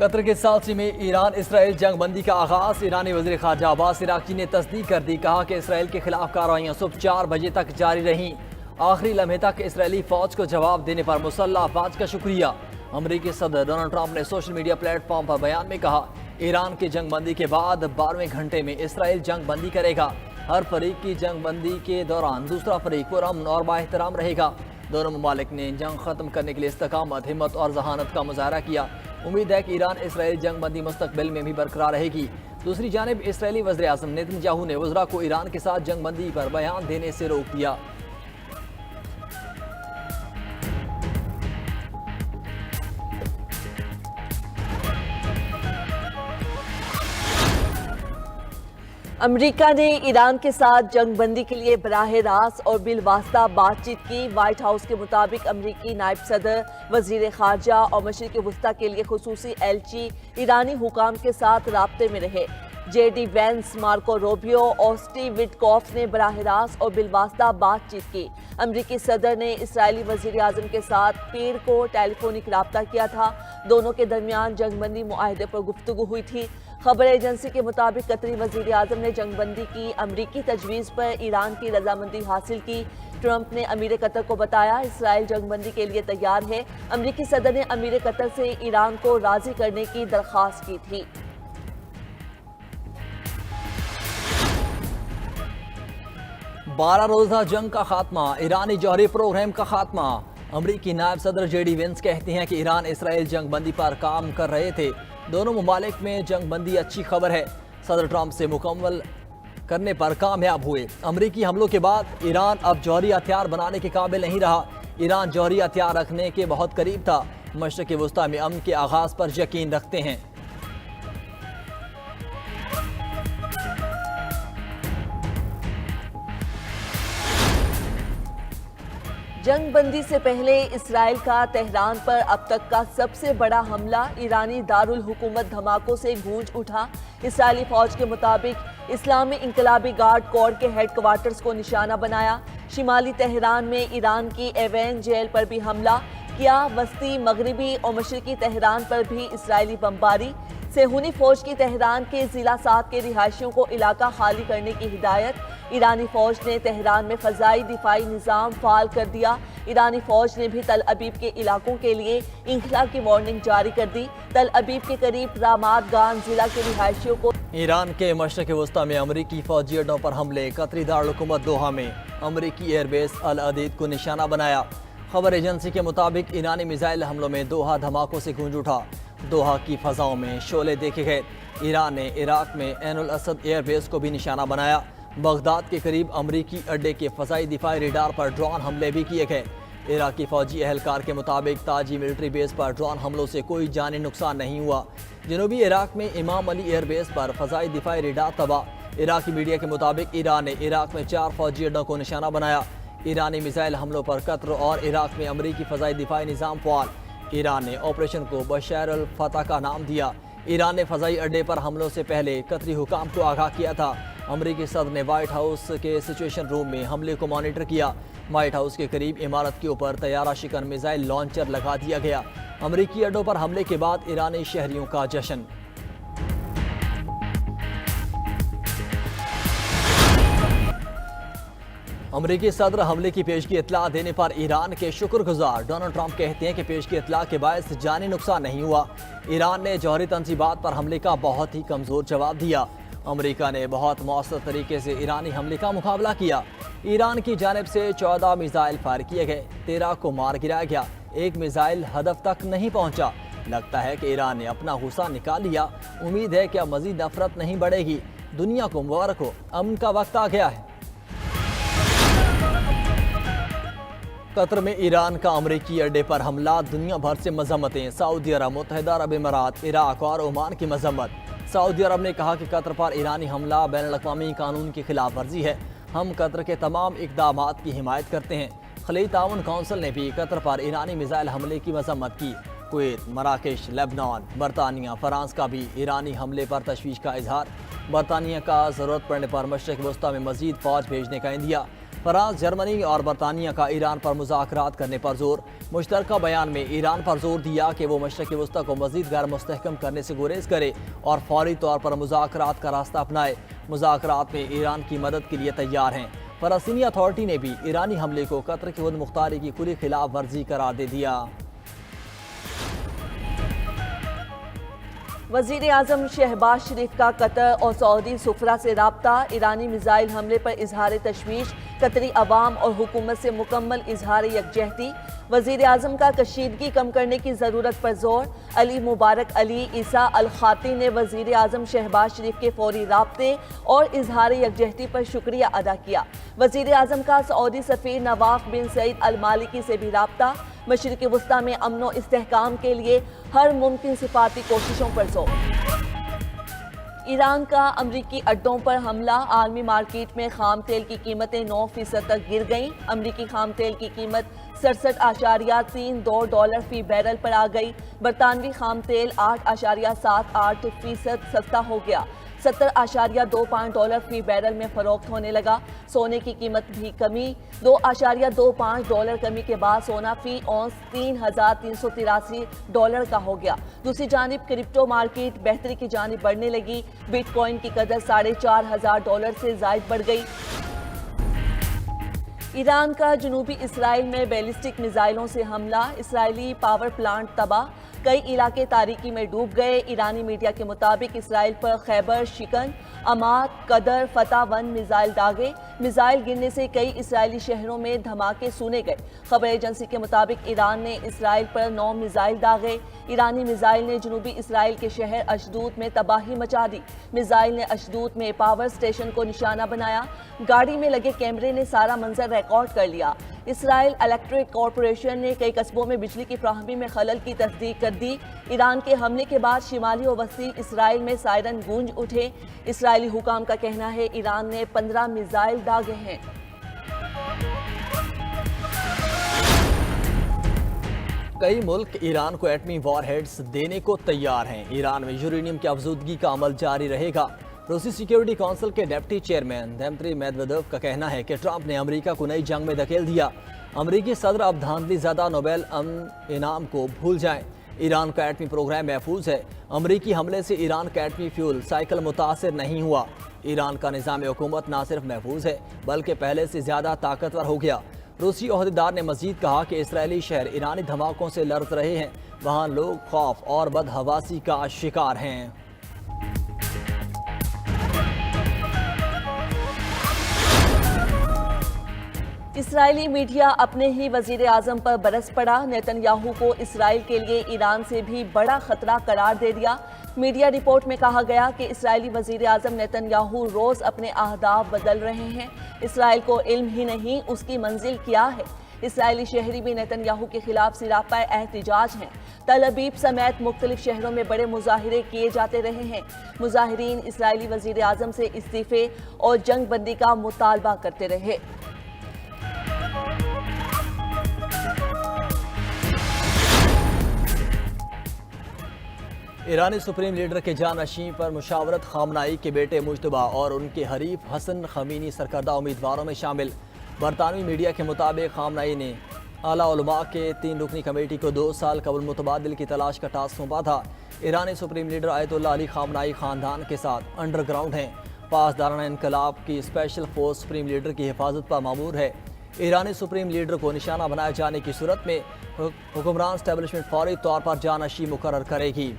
قطر کے سالسی میں ایران اسرائیل جنگ بندی کا آغاز۔ ایرانی وزیر خارجہ عباس عراقچی نے تصدیق کر دی، کہا کہ اسرائیل کے خلاف کارروائیاں صبح 4 بجے تک جاری رہیں۔ آخری لمحے تک اسرائیلی فوج کو جواب دینے پر مسلح افواج کا شکریہ۔ امریکی صدر ڈونلڈ ٹرمپ نے سوشل میڈیا پلیٹ فارم پر بیان میں کہا، ایران کی جنگ بندی کے بعد 12ویں گھنٹے میں اسرائیل جنگ بندی کرے گا۔ ہر فریق کی جنگ بندی کے دوران دوسرا فریق پرامن اور بااحترام رہے گا۔ دونوں ممالک نے جنگ ختم کرنے کے لیے استقامت، ہمت اور ذہانت کا مظاہرہ کیا۔ امید ہے کہ ایران اسرائیل جنگ بندی مستقبل میں بھی برقرار رہے گی۔ دوسری جانب اسرائیلی وزیر اعظم نیتن یاہو نے وزراء کو ایران کے ساتھ جنگ بندی پر بیان دینے سے روک دیا۔ امریکہ نے ایران کے ساتھ جنگ بندی کے لیے براہ راست اور بالواسطہ بات چیت کی۔ وائٹ ہاؤس کے مطابق امریکی نائب صدر، وزیر خارجہ اور مشرق وسطیٰ کے لیے خصوصی ایلچی ایرانی حکام کے ساتھ رابطے میں رہے۔ J D Vance, Marco Rubio اور سٹیو وٹکوف نے براہ راست اور بالواسطہ بات چیت کی۔ امریکی صدر نے اسرائیلی وزیر اعظم کے ساتھ پیر کو ٹیلی فونک رابطہ کیا تھا۔ دونوں کے درمیان جنگ بندی معاہدے پر گفتگو ہوئی تھی۔ خبر ایجنسی کے مطابق قطری وزیر اعظم نے جنگ بندی کی امریکی تجویز پر ایران کی رضامندی حاصل کی۔ ٹرمپ نے امیر قطر کو بتایا، اسرائیل جنگ بندی کے لیے تیار ہے۔ امریکی صدر نے امیر قطر سے ایران کو راضی کرنے کی درخواست کی تھی۔ 12 روزہ جنگ کا خاتمہ، ایرانی جوہری پروگرام کا خاتمہ۔ امریکی نائب صدر جے ڈی وینس کہتے ہیں کہ ایران اسرائیل جنگ بندی پر کام کر رہے تھے۔ دونوں ممالک میں جنگ بندی اچھی خبر ہے۔ صدر ٹرمپ سے مکمل کرنے پر کامیاب ہوئے۔ امریکی حملوں کے بعد ایران اب جوہری ہتھیار بنانے کے قابل نہیں رہا۔ ایران جوہری ہتھیار رکھنے کے بہت قریب تھا۔ مشرق وسطیٰ میں امن کے آغاز پر یقین رکھتے ہیں۔ جنگ بندی سے پہلے اسرائیل کا تہران پر اب تک کا سب سے بڑا حملہ، ایرانی دارالحکومت دھماکوں سے گونج اٹھا۔ اسرائیلی فوج کے مطابق اسلامی انقلابی گارڈ کور کے ہیڈ کوارٹرز کو نشانہ بنایا۔ شمالی تہران میں ایران کی ایوین جیل پر بھی حملہ کیا۔ وسطی، مغربی اور مشرقی تہران پر بھی اسرائیلی بمباری۔ صہیونی فوج کی تہران کے ضلع 7 کے رہائشیوں کو علاقہ خالی کرنے کی ہدایت۔ ایرانی فوج نے تہران میں فضائی دفاعی نظام فعال کر دیا۔ ایرانی فوج نے بھی تل ابیب کے علاقوں کے لیے انخلا کی وارننگ جاری کر دی۔ تل ابیب کے قریب رامات گان ضلع کے رہائشیوں کو ایران کے مشرق وسطیٰ میں امریکی فوجی اڈوں پر حملے، قطری دارالحکومت دوحہ میں امریکی ایئر بیس العدید کو نشانہ بنایا۔ خبر ایجنسی کے مطابق ایرانی میزائل حملوں میں دوحہ دھماکوں سے گونج اٹھا۔ دوحہ کی فضاؤں میں شعلے دیکھے گئے۔ ایران نے عراق میں عین الاسد ایئر بیس کو بھی نشانہ بنایا۔ بغداد کے قریب امریکی اڈے کے فضائی دفاعی ریڈار پر ڈرون حملے بھی کیے گئے۔ عراقی فوجی اہلکار کے مطابق تاجی ملٹری بیس پر ڈرون حملوں سے کوئی جانی نقصان نہیں ہوا۔ جنوبی عراق میں امام علی ایئر بیس پر فضائی دفاعی ریڈار تباہ۔ عراقی میڈیا کے مطابق ایران نے عراق میں 4 فوجی اڈوں کو نشانہ بنایا۔ ایرانی میزائل حملوں پر قطر اور عراق میں امریکی فضائی دفاعی نظام فعال۔ ایران نے آپریشن کو بشار الفتح کا نام دیا۔ ایران نے فضائی اڈے پر حملوں سے پہلے قطری حکام کو آگاہ کیا تھا۔ امریکی صدر نے وائٹ ہاؤس کے سچویشن روم میں حملے کو مانیٹر کیا۔ وائٹ ہاؤس کے قریب عمارت کے اوپر طیارہ شکن میزائل لانچر لگا دیا گیا۔ امریکی اڈوں پر حملے کے بعد ایرانی شہریوں کا جشن۔ امریکی صدر حملے کی پیشگی اطلاع دینے پر ایران کے شکر گزار۔ ڈونلڈ ٹرمپ کہتے ہیں کہ پیشگی اطلاع کے باعث جانی نقصان نہیں ہوا۔ ایران نے جوہری تنصیبات پر حملے کا بہت ہی کمزور جواب دیا۔ امریکہ نے بہت مؤثر طریقے سے ایرانی حملے کا مقابلہ کیا۔ ایران کی جانب سے 14 میزائل فائر کیے گئے، 13 کو مار گرایا گیا۔ ایک میزائل ہدف تک نہیں پہنچا۔ لگتا ہے کہ ایران نے اپنا غصہ نکال لیا۔ امید ہے کہ اب مزید نفرت نہیں بڑھے گی۔ دنیا کو مبارک ہو، امن کا وقت آ گیا ہے۔ قطر میں ایران کا امریکی اڈے پر حملہ، دنیا بھر سے مذمتیں۔ سعودی عرب، متحدہ عرب امارات، عراق اور عمان کی مذمت۔ سعودی عرب نے کہا کہ قطر پر ایرانی حملہ بین الاقوامی قانون کی خلاف ورزی ہے۔ ہم قطر کے تمام اقدامات کی حمایت کرتے ہیں۔ خلیجی تعاون کونسل نے بھی قطر پر ایرانی میزائل حملے کی مذمت کی۔ کویت، مراکش، لبنان، برطانیہ، فرانس کا بھی ایرانی حملے پر تشویش کا اظہار۔ برطانیہ کا ضرورت پڑنے پر مشرق وسطیٰ میں مزید فوج بھیجنے کا عندیہ۔ فرانس، جرمنی اور برطانیہ کا ایران پر مذاکرات کرنے پر زور۔ مشترکہ بیان میں ایران پر زور دیا کہ وہ مشرق وسطی کو مزید غیر مستحکم کرنے سے گریز کرے اور فوری طور پر مذاکرات کا راستہ اپنائے۔ مذاکرات میں ایران کی مدد کے لیے تیار ہیں۔ فلسطینی اتھارٹی نے بھی ایرانی حملے کو قطر کی خود مختاری کی کھلی خلاف ورزی قرار دے دیا۔ وزیر اعظم شہباز شریف کا قطر اور سعودی سفراء سے رابطہ۔ ایرانی میزائل حملے پر اظہار تشویش، قطری عوام اور حکومت سے مکمل اظہار یکجہتی۔ وزیر اعظم کا کشیدگی کم کرنے کی ضرورت پر زور۔ علی مبارک علی عیسیٰ الخاتی نے وزیر اعظم شہباز شریف کے فوری رابطے اور اظہار یکجہتی پر شکریہ ادا کیا۔ وزیر اعظم کا سعودی سفیر نواف بن سعید المالکی سے بھی رابطہ۔ مشرق وسطی میں امن و استحکام کے لیے ہر ممکن سفارتی کوششوں پر زور۔ ایران کا امریکی اڈوں پر حملہ، عالمی مارکیٹ میں خام تیل کی قیمتیں 9% تک گر گئیں۔ امریکی خام تیل کی قیمت 67.32 فی بیرل پر آ گئی۔ برطانوی خام تیل 8.78% سستا ہو گیا، 70.25 فی بیرل میں فروخت ہونے لگا۔ سونے کی قیمت بھی کمی، $2.25 کمی کے بعد سونا فی اونس $3,383 کا ہو گیا۔ دوسری جانب کرپٹو مارکیٹ بہتری کی جانب بڑھنے لگی، بٹ کوائن کی قدر $4,500 سے زائد بڑھ گئی۔ ایران کا جنوبی اسرائیل میں بیلسٹک میزائلوں سے حملہ، اسرائیلی پاور پلانٹ تباہ، کئی علاقے تاریکی میں ڈوب گئے۔ ایرانی میڈیا کے مطابق اسرائیل پر خیبر شکن، امات، قدر، فتح 1 میزائل داغے۔ میزائل گرنے سے کئی اسرائیلی شہروں میں دھماکے سنے گئے۔ خبر ایجنسی کے مطابق ایران نے اسرائیل پر 9 میزائل داغے۔ ایرانی میزائل نے جنوبی اسرائیل کے شہر اشدود میں تباہی مچا دی۔ میزائل نے اشدود میں پاور سٹیشن کو نشانہ بنایا۔ گاڑی میں لگے کیمرے نے سارا منظر ریکارڈ کر لیا۔ اسرائیل الیکٹرک کارپوریشن نے کئی قصبوں میں بجلی کی فراہمی میں خلل کی تصدیق کر دی۔ ایران کے حملے کے بعد شمالی و وسطی اسرائیل میں سائرن گونج اٹھے۔ اسرائیلی حکام کا کہنا ہے ایران نے 15 میزائل داغے ہیں۔ کئی ملک ایران کو ایٹمی وار ہیڈز دینے کو تیار ہیں۔ ایران میں یورینیم کی افزودگی کا عمل جاری رہے گا۔ روسی سیکیورٹی کونسل کے ڈپٹی چیئرمین دمتری میدودیو کا کہنا ہے کہ ٹرمپ نے امریکہ کو نئی جنگ میں دھکیل دیا۔ امریکی صدر اب دھاندلی زدہ نوبیل امن انعام کو بھول جائیں۔ ایران کا ایٹمی پروگرام محفوظ ہے۔ امریکی حملے سے ایران کا ایٹمی فیول سائیکل متاثر نہیں ہوا۔ ایران کا نظام حکومت نہ صرف محفوظ ہے بلکہ پہلے سے زیادہ طاقتور ہو گیا۔ روسی عہدیدار نے مزید کہا کہ اسرائیلی شہر ایرانی دھماکوں سے لرز رہے ہیں، وہاں لوگ خوف اور بدحواسی کا شکار ہیں۔ اسرائیلی میڈیا اپنے ہی وزیر اعظم پر برس پڑا، نیتن یاہو کو اسرائیل کے لیے ایران سے بھی بڑا خطرہ قرار دے دیا۔ میڈیا رپورٹ میں کہا گیا کہ اسرائیلی وزیر اعظم نیتن یاہو روز اپنے اہداف بدل رہے ہیں۔ اسرائیل کو علم ہی نہیں اس کی منزل کیا ہے۔ اسرائیلی شہری بھی نیتن یاہو کے خلاف سراپا احتجاج ہیں۔ تل ابیب سمیت مختلف شہروں میں بڑے مظاہرے کیے جاتے رہے ہیں۔ مظاہرین اسرائیلی وزیر اعظم سے استعفے اور جنگ بندی کا مطالبہ کرتے رہے۔ ایرانی سپریم لیڈر کے جانشین پر مشاورت خامنائی کے بیٹے مجتبی اور ان کے حریف حسن خمینی سرکردہ امیدواروں میں شامل۔ برطانوی میڈیا کے مطابق خامنائی نے اعلیٰ علماء کے 3 رکنی کمیٹی کو 2 سال قبل متبادل کی تلاش کا ٹاسک سونپا تھا۔ ایرانی سپریم لیڈر آیت اللہ علی خامنائی خاندان کے ساتھ انڈر گراؤنڈ ہیں۔ پاسدارانہ انقلاب کی اسپیشل فورس سپریم لیڈر کی حفاظت پر مامور ہے۔ ایرانی سپریم لیڈر کو نشانہ بنائے جانے کی صورت میں حکمران اسٹیبلشمنٹ فوری طور پر جانشین مقرر کرے گی۔